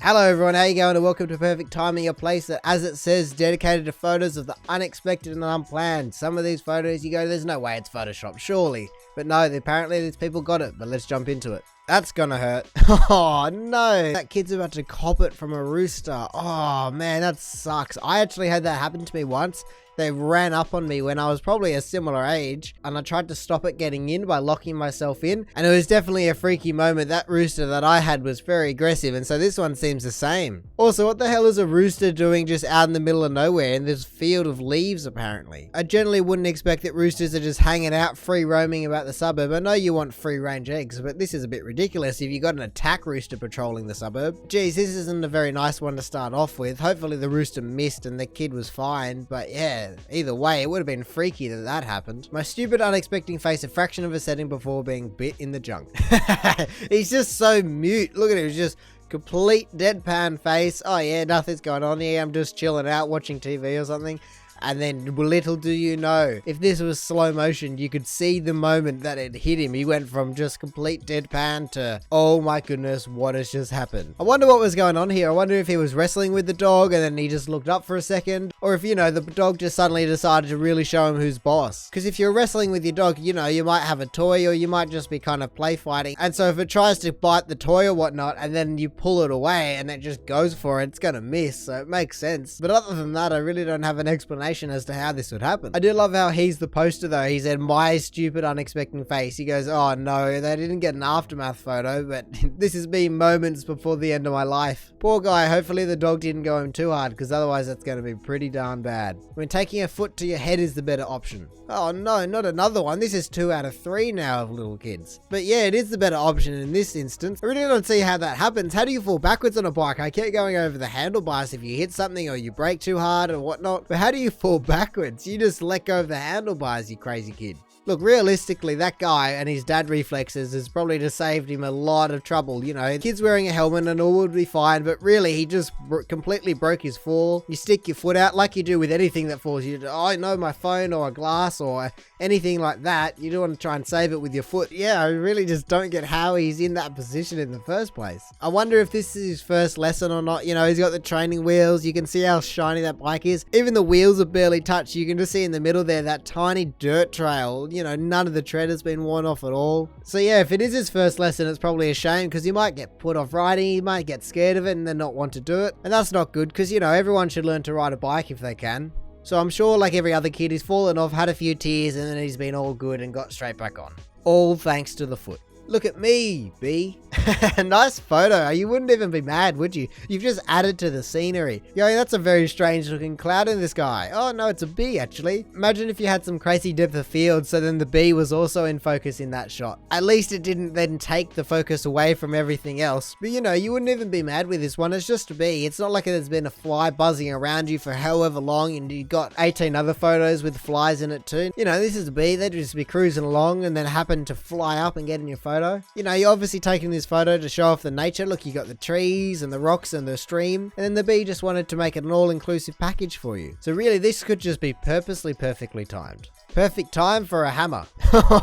Hello everyone, how you going, and welcome to Perfect Timing, a place that, as it says, dedicated to photos of the unexpected and unplanned. Some of these photos you go, there's no way it's Photoshop, surely. But no, apparently these people got it, but let's jump into it. That's gonna hurt. Oh no, that kid's about to cop it from a rooster. Oh man, that sucks. I actually had that happen to me once. They ran up on me when I was probably a similar age, and I tried to stop it getting in by locking myself in, and it was definitely a freaky moment. That rooster that I had was very aggressive, and so this one seems the same. Also, what the hell is a rooster doing just out in the middle of nowhere in this field of leaves apparently? I generally wouldn't expect that roosters are just hanging out free roaming about the suburb. I know you want free range eggs, but this is a bit ridiculous if you got an attack rooster patrolling the suburb. Geez, this isn't a very nice one to start off with. Hopefully the rooster missed and the kid was fine, but yeah. Either way, it would have been freaky that happened. My stupid unexpected face a fraction of a second before being bit in the junk. He's just so mute. Look at him, he's just complete deadpan face. Oh yeah, nothing's going on here. I'm just chilling out watching TV or something. And then little do you know, if this was slow motion, you could see the moment that it hit him. He went from just complete deadpan to, oh my goodness, what has just happened? I wonder what was going on here. I wonder if he was wrestling with the dog and then he just looked up for a second. Or if, you know, the dog just suddenly decided to really show him who's boss. Because if you're wrestling with your dog, you know, you might have a toy or you might just be kind of play fighting. And so if it tries to bite the toy or whatnot and then you pull it away and it just goes for it, it's going to miss. So it makes sense. But other than that, I really don't have an explanation as to how this would happen. I do love how he's the poster though. He said, my stupid unexpected face. He goes, oh no, they didn't get an aftermath photo, but this has been moments before the end of my life. Poor guy, hopefully the dog didn't go him too hard, because otherwise that's going to be pretty darn bad. When taking a foot to your head is the better option. Oh no, not another one. This is 2 out of 3 now of little kids. But yeah, it is the better option in this instance. I really don't see how that happens. How do you fall backwards on a bike? I kept going over the handlebars if you hit something or you brake too hard or whatnot. But how do you fall backwards? You just let go of the handlebars, you crazy kid. Look, realistically, that guy and his dad reflexes has probably just saved him a lot of trouble. You know, kid's wearing a helmet and all would be fine, but really, he just completely broke his fall. You stick your foot out like you do with anything that falls. You, oh no, my phone or a glass or anything like that. You do want to try and save it with your foot. Yeah, I really just don't get how he's in that position in the first place. I wonder if this is his first lesson or not. You know, he's got the training wheels. You can see how shiny that bike is. Even the wheels are barely touched. You can just see in the middle there, that tiny dirt trail. You know, none of the tread has been worn off at all. So yeah, if it is his first lesson, it's probably a shame because he might get put off riding, he might get scared of it and then not want to do it. And that's not good because, you know, everyone should learn to ride a bike if they can. So I'm sure like every other kid, he's fallen off, had a few tears, and then he's been all good and got straight back on. All thanks to the foot. Look at me, B. Nice photo. You wouldn't even be mad, would you? You've just added to the scenery. Yo, that's a very strange looking cloud in the sky. Oh no, it's a bee actually. Imagine if you had some crazy depth of field, so then the bee was also in focus in that shot. At least it didn't then take the focus away from everything else. But you know, you wouldn't even be mad with this one. It's just a bee. It's not like there's been a fly buzzing around you for however long and you got 18 other photos with flies in it too. You know, this is a bee. They'd just be cruising along and then happen to fly up and get in your photo. You know, you're obviously taking this photo to show off the nature. Look, you got the trees and the rocks and the stream, and then the bee just wanted to make it an all-inclusive package for you. So really, this could just be purposely perfectly timed. Perfect time for a hammer.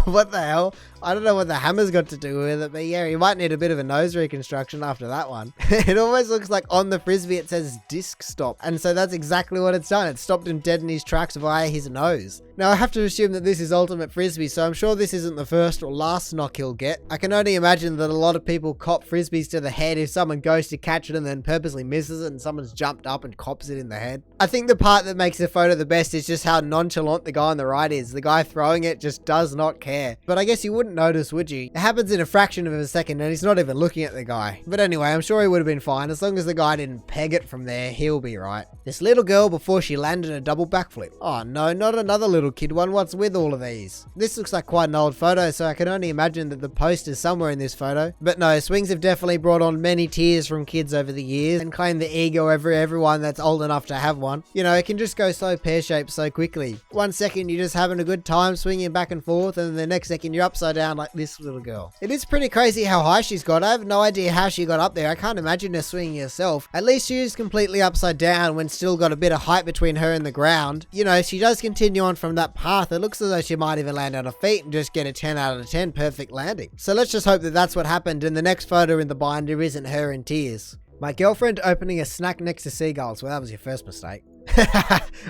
What the hell? I don't know what the hammer's got to do with it, but yeah, you might need a bit of a nose reconstruction after that one. It almost looks like on the frisbee it says disc stop, and so that's exactly what it's done. It stopped him dead in his tracks via his nose. Now I have to assume that this is ultimate frisbee, so I'm sure this isn't the first or last knock he'll get. I can only imagine that a lot of people cop frisbees to the head if someone goes to catch it and then purposely misses it and someone's jumped up and cops it in the head. I think the part that makes the photo the best is just how nonchalant the guy on the right is. The guy throwing it just does not care. But I guess you wouldn't notice, would you? It happens in a fraction of a second and he's not even looking at the guy. But anyway, I'm sure he would have been fine. As long as the guy didn't peg it from there, he'll be right. This little girl before she landed a double backflip. Oh no, not another little kid one. What's with all of these? This looks like quite an old photo, so I can only imagine that the post is somewhere in this photo. But no, swings have definitely brought on many tears from kids over the years and claim the ego over everyone that's old enough to have one. You know, it can just go so pear-shaped so quickly. 1 second you're just having a good time swinging back and forth, and then the next second you're upside down like this little girl. It is pretty crazy how high she's got. I have no idea how she got up there. I can't imagine her swinging herself. At least she is completely upside down when still got a bit of height between her and the ground. You know, she does continue on from that path. It looks as though she might even land on her feet and just get a 10 out of 10 perfect landing. So let's just hope that that's what happened and the next photo in the binder isn't her in tears. My girlfriend opening a snack next to seagulls. Well, that was your first mistake.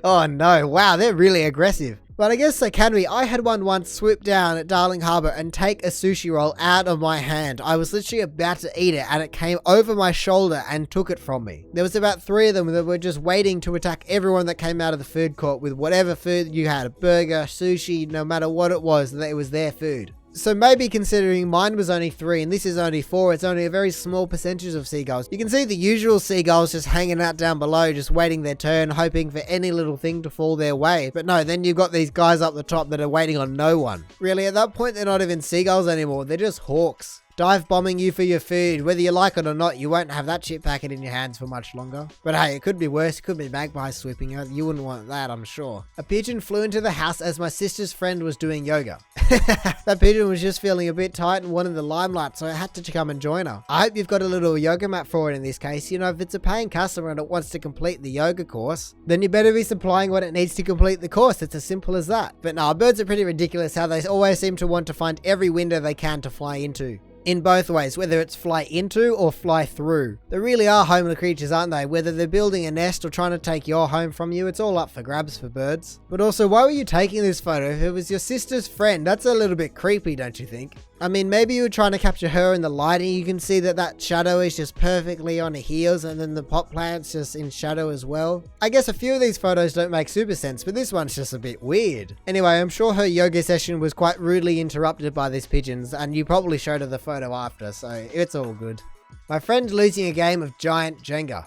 Oh no, wow, they're really aggressive. But I guess they can be. I had one once swoop down at Darling Harbour and take a sushi roll out of my hand. I was literally about to eat it and it came over my shoulder and took it from me. There was about 3 of them that were just waiting to attack everyone that came out of the food court with whatever food you had. A burger, sushi, no matter what it was their food. So maybe considering mine was only 3 and this is only 4, it's only a very small percentage of seagulls. You can see the usual seagulls just hanging out down below, just waiting their turn, hoping for any little thing to fall their way. But no, then you've got these guys up the top that are waiting on no one. Really, at that point, they're not even seagulls anymore. They're just hawks. Dive bombing you for your food. Whether you like it or not, you won't have that chip packet in your hands for much longer. But hey, it could be worse. It could be magpies swooping you. You wouldn't want that, I'm sure. A pigeon flew into the house as my sister's friend was doing yoga. That pigeon was just feeling a bit tight and wanted the limelight, so I had to come and join her. I hope you've got a little yoga mat for it in this case. You know, if it's a paying customer and it wants to complete the yoga course, then you better be supplying what it needs to complete the course. It's as simple as that. But no, birds are pretty ridiculous how they always seem to want to find every window they can to fly into. In both ways, whether it's fly into or fly through. They really are homely creatures, aren't they? Whether they're building a nest or trying to take your home from you, it's all up for grabs for birds. But also, why were you taking this photo if it was your sister's friend? That's a little bit creepy, don't you think? I mean, maybe you were trying to capture her in the lighting. You can see that shadow is just perfectly on her heels and then the pot plant's just in shadow as well. I guess a few of these photos don't make super sense, but this one's just a bit weird. Anyway, I'm sure her yoga session was quite rudely interrupted by these pigeons, and you probably showed her the photo after, so it's all good. My friend losing a game of giant Jenga.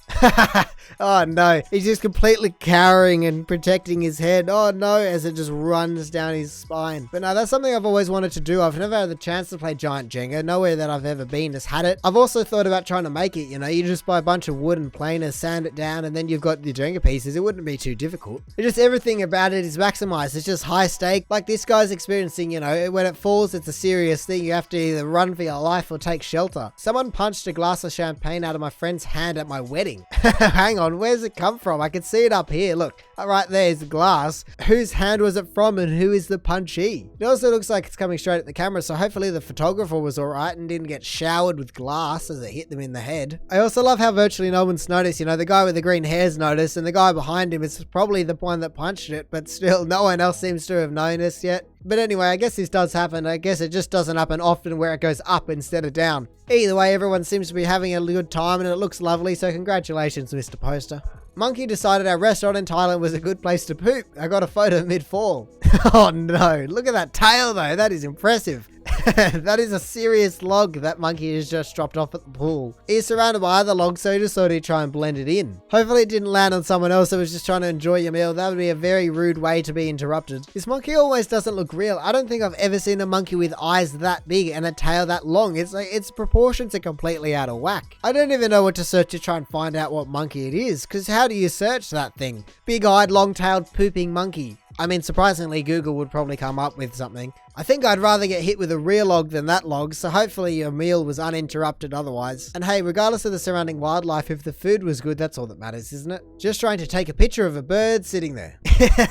Oh no, he's just completely cowering and protecting his head. Oh no, as it just runs down his spine. But no, that's something I've always wanted to do. I've never had the chance to play giant Jenga. Nowhere that I've ever been has had it. I've also thought about trying to make it, you know, you just buy a bunch of wood and planers, sand it down, and then you've got the Jenga pieces. It wouldn't be too difficult. It's just everything about it is maximized. It's just high stake. Like this guy's experiencing, you know, when it falls, it's a serious thing. You have to either run for your life or take shelter. Someone punched a glass of champagne out of my friend's hand at my wedding. Hang on, where's it come from? I can see it up here. Look, right there's the glass. Whose hand was it from and who is the punchee? It also looks like it's coming straight at the camera, so hopefully the photographer was alright and didn't get showered with glass as it hit them in the head. I also love how virtually no one's noticed. You know, the guy with the green hair's noticed and the guy behind him is probably the one that punched it, but still no one else seems to have noticed yet. But anyway, I guess this does happen. I guess it just doesn't happen often where it goes up instead of down. Either way, everyone seems to be having a good time and it looks lovely, so congratulations, Mr. Poster. Monkey decided our restaurant in Thailand was a good place to poop. I got a photo mid-fall. Oh no, look at that tail though, that is impressive. That is a serious log that monkey has just dropped off at the pool. He's surrounded by other logs, so he just thought he'd try and blend it in. Hopefully it didn't land on someone else that was just trying to enjoy your meal. That would be a very rude way to be interrupted. This monkey almost doesn't look real. I don't think I've ever seen a monkey with eyes that big and a tail that long. It's like its proportions are completely out of whack. I don't even know what to search to try and find out what monkey it is, because how do you search that thing? Big-eyed, long-tailed, pooping monkey. I mean, surprisingly, Google would probably come up with something. I think I'd rather get hit with a real log than that log, so hopefully your meal was uninterrupted otherwise. And hey, regardless of the surrounding wildlife, if the food was good, that's all that matters, isn't it? Just trying to take a picture of a bird sitting there.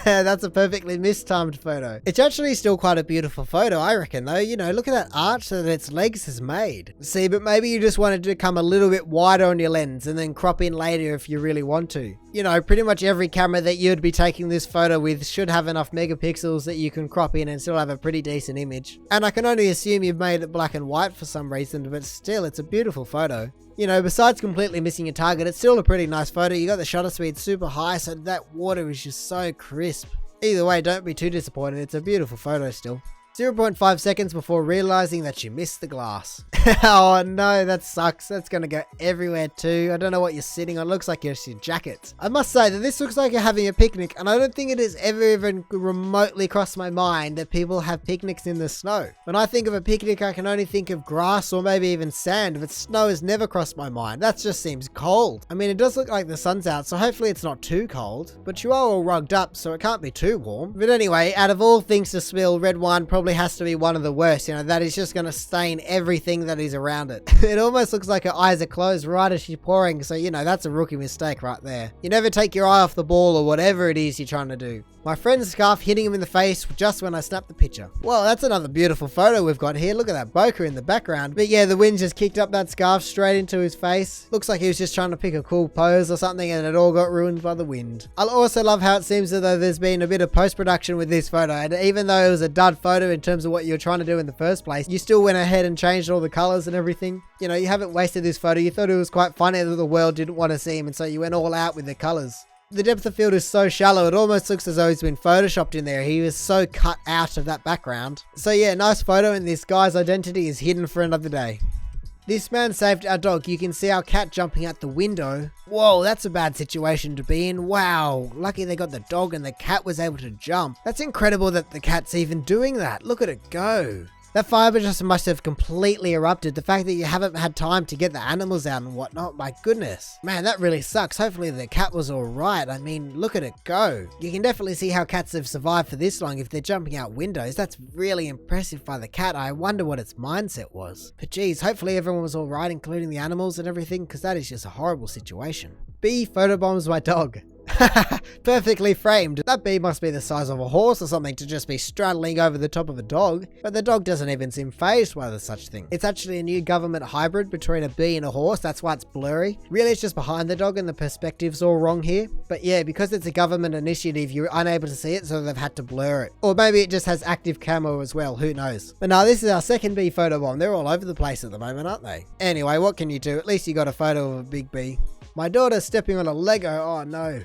That's a perfectly mistimed photo. It's actually still quite a beautiful photo, I reckon, though. You know, look at that arch that its legs has made. See, but maybe you just wanted to come a little bit wider on your lens and then crop in later if you really want to. You know, pretty much every camera that you'd be taking this photo with should have enough megapixels that you can crop in and still have a pretty decent image. And I can only assume you've made it black and white for some reason, but still, it's a beautiful photo. You know, besides completely missing your target, it's still a pretty nice photo. You got the shutter speed super high, so that water is just so crisp. Either way, don't be too disappointed. It's a beautiful photo still. 0.5 seconds before realizing that you missed the glass. Oh no, that sucks. That's gonna go everywhere too. I don't know what you're sitting on. It looks like it's your jacket. I must say that this looks like you're having a picnic, and I don't think it has ever even remotely crossed my mind that people have picnics in the snow. When I think of a picnic, I can only think of grass or maybe even sand, but snow has never crossed my mind. That just seems cold. I mean, it does look like the sun's out, so hopefully it's not too cold, but you are all rugged up, so it can't be too warm. But anyway, out of all things to spill, red wine probably probably has to be one of the worst, you know, that is just going to stain everything that is around it. It almost looks like her eyes are closed right as she's pouring, so you know, that's a rookie mistake right there. You never take your eye off the ball or whatever it is you're trying to do. My friend's scarf hitting him in the face just when I snapped the picture. Well, that's another beautiful photo we've got here. Look at that bokeh in the background. But yeah, the wind just kicked up that scarf straight into his face. Looks like he was just trying to pick a cool pose or something and it all got ruined by the wind. I also love how it seems as though there's been a bit of post-production with this photo, and even though it was a dud photo in terms of what you were trying to do in the first place, you still went ahead and changed all the colors and everything. You know, you haven't wasted this photo. You thought it was quite funny that the world didn't want to see him, and so you went all out with the colors. The depth of field is so shallow, it almost looks as though he's been photoshopped in there. He was so cut out of that background. So yeah, nice photo, and this guy's identity is hidden for another day. This man saved our dog. You can see our cat jumping out the window. Whoa, that's a bad situation to be in. Wow, lucky they got the dog and the cat was able to jump. That's incredible that the cat's even doing that. Look at it go. That fire just must have completely erupted. The fact that you haven't had time to get the animals out and whatnot, my goodness. Man, that really sucks. Hopefully the cat was alright. I mean, look at it go. You can definitely see how cats have survived for this long if they're jumping out windows. That's really impressive by the cat. I wonder what its mindset was. But geez, hopefully everyone was alright, including the animals and everything, because that is just a horrible situation. B photobombs my dog. Perfectly framed. That bee must be the size of a horse or something to just be straddling over the top of a dog, but the dog doesn't even seem fazed by the such thing. It's actually a new government hybrid between a bee and a horse, that's why it's blurry. Really, it's just behind the dog and the perspective's all wrong here. But yeah, because it's a government initiative, you're unable to see it, so they've had to blur it. Or maybe it just has active camo as well, who knows. But no, this is our second bee photobomb. They're all over the place at the moment, aren't they? Anyway, what can you do? At least you got a photo of a big bee. My daughter's stepping on a Lego. Oh no.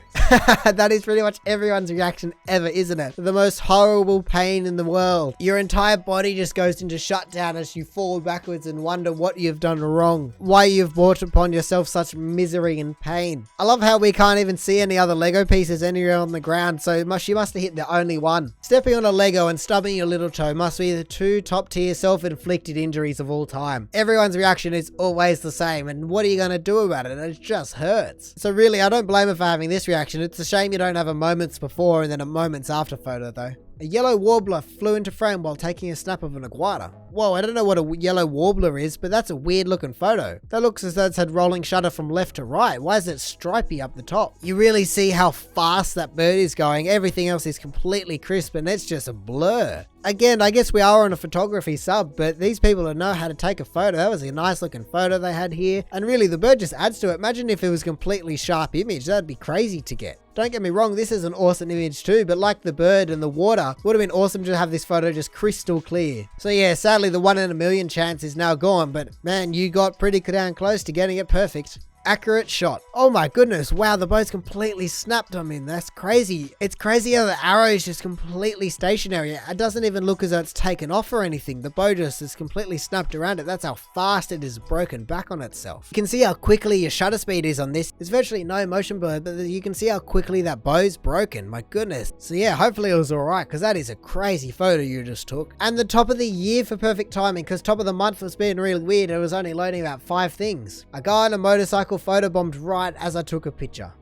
That is pretty much everyone's reaction ever, isn't it? The most horrible pain in the world. Your entire body just goes into shutdown as you fall backwards and wonder what you've done wrong. Why you've brought upon yourself such misery and pain. I love how we can't even see any other Lego pieces anywhere on the ground, so she must have hit the only one. Stepping on a Lego and stubbing your little toe must be the two top tier self-inflicted injuries of all time. Everyone's reaction is always the same, and what are you going to do about it? It just hurts. So really, I don't blame her for having this reaction. It's a shame you don't have a moments before and then a moments after photo though. A yellow warbler flew into frame while taking a snap of an iguana. Whoa, I don't know what a yellow warbler is, but that's a weird looking photo. That looks as though it's had rolling shutter from left to right. Why is it stripy up the top? You really see how fast that bird is going. Everything else is completely crisp and it's just a blur. Again, I guess we are on a photography sub, but these people know how to take a photo. That was a nice looking photo they had here. And really, the bird just adds to it. Imagine if it was completely sharp image. That'd be crazy to get. Don't get me wrong, this is an awesome image too, but like the bird and the water, would have been awesome to have this photo just crystal clear. So yeah, sadly the 1 in a million chance is now gone, but man, you got pretty damn close to getting it perfect. Accurate shot. Oh my goodness, wow, the boat's completely snapped. I mean, that's crazy. It's crazy how the arrow is just completely stationary. It doesn't even look as though it's taken off or anything. The boat just is completely snapped around it. That's how fast it is broken back on itself. You can see how quickly your shutter speed is on this. There's virtually no motion blur, but you can see how quickly that bow's broken. My goodness. So yeah, hopefully it was alright, because that is a crazy photo you just took. And the top of the year for perfect timing, because top of the month was being really weird. It was only loading about 5 things. A guy on a motorcycle photobombed right as I took a picture.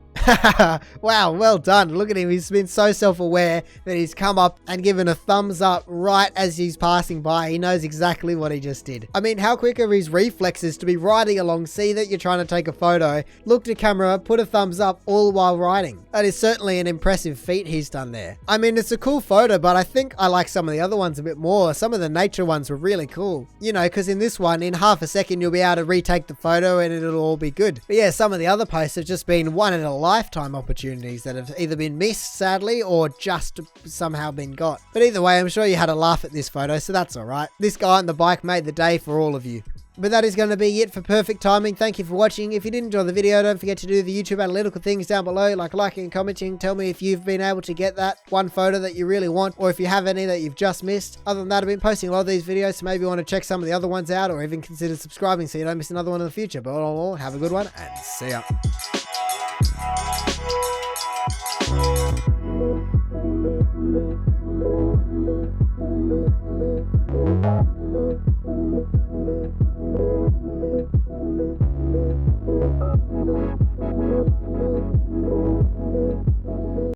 Wow, well done. Look at him. He's been so self-aware that he's come up and given a thumbs up right as he's passing by. He knows exactly what he just did. I mean, how quick are his reflexes to be riding along, see that you're trying to take a photo, look to camera, put a thumbs up all while riding. That is certainly an impressive feat he's done there. I mean, it's a cool photo, but I think I like some of the other ones a bit more. Some of the nature ones were really cool. You know, because in this one, in half a second, you'll be able to retake the photo and it'll all be good. But yeah, some of the other posts have just been one in a lifetime opportunities that have either been missed, sadly, or just somehow been got. But either way, I'm sure you had a laugh at this photo, so that's alright. This guy on the bike made the day for all of you. But that is going to be it for perfect timing. Thank you for watching. If you did enjoy the video, don't forget to do the YouTube analytical things down below, like liking and commenting. Tell me if you've been able to get that one photo that you really want, or if you have any that you've just missed. Other than that, I've been posting a lot of these videos, so maybe you want to check some of the other ones out, or even consider subscribing so you don't miss another one in the future. But all in all, have a good one, and see ya.